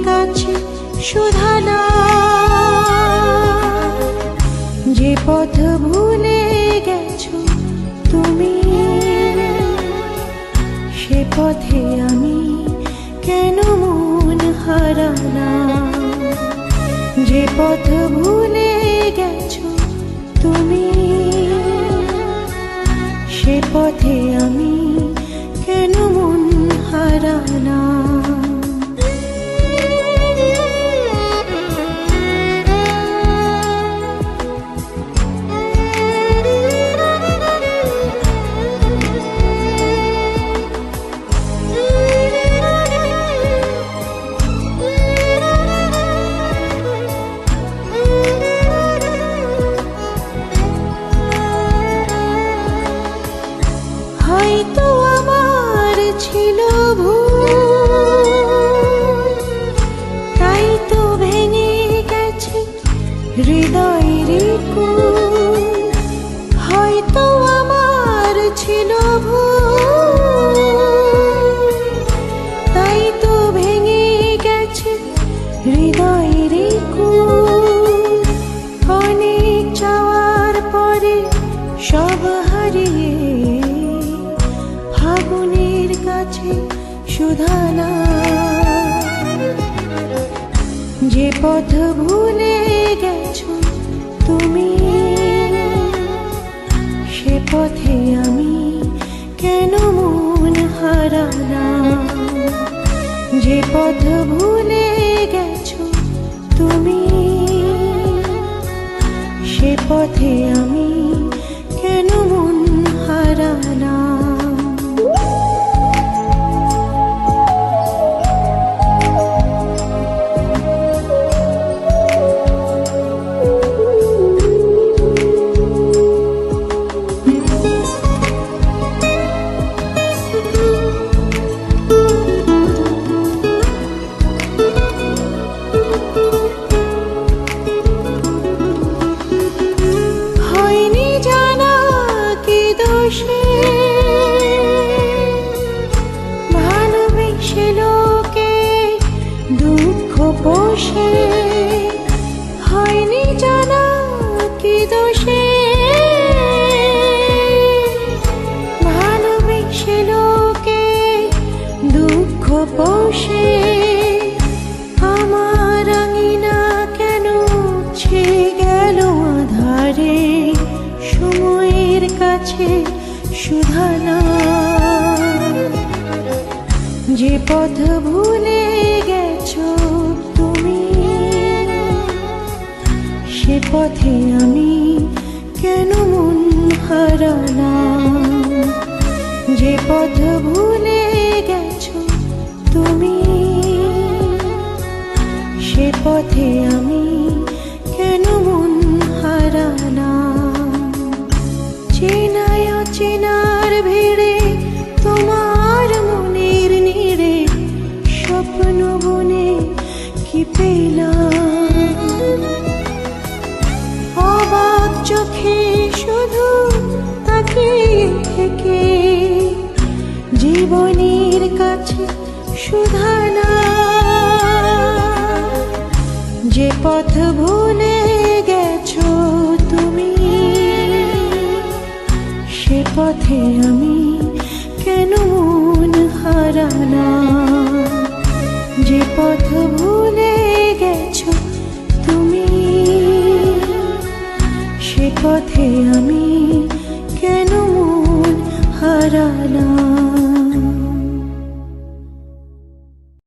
কাছে শুধানা, যে পথ ভুলে গেছো তুমি, সে পথে আমি কেন মন হারানা। যে পথ ভুলে গেছো তুমি, সে পথে আমি কেন মন হারানা। হয়তো আমার ছিল ভুল, তাই তো ভেঙে গেছে হৃদয়ের কুল। হয়তো আমার ছিল ভুল, তাই তো ভেঙে গেছে হৃদয়ের কুল। অনেক চাওয়ার পরে সব হারিয়ে ফাগুনের কাছে শুধানা, যে পথ ভুলে গেছো তুমি, সে পথে আমি কেন মন হারানা। যে পথ ভুলে গেছো তুমি, সে পথে আমি কেন মন হারানা। ভালোবেসে লোকে দুঃখ পোষে, হয়নি জানা কি দোষে। ভালোবেসে লোকে দুঃখ পোষে, আমার আঙিনা কেন ছে গেল আধারে। সময়ের কাছে শুধানা, যে পথ ভুলে গেছো তুমি, সে পথে আমি কেন মন হারানা। যে পথ ভুলে গেছো তুমি, সে পথে আমি কেন মন হারানা। চেনায় অচেনার ভিড়ে তোমার মনের নিড়ে স্বপ্ন বনে কি পেলাম। অবাক চোখে শুধু তাকিয়ে থেকে জীবনের কাছে শুধানা, যে পথ ভুলে গেছো তুমি, সে পথে আমি কেন মন হারানা।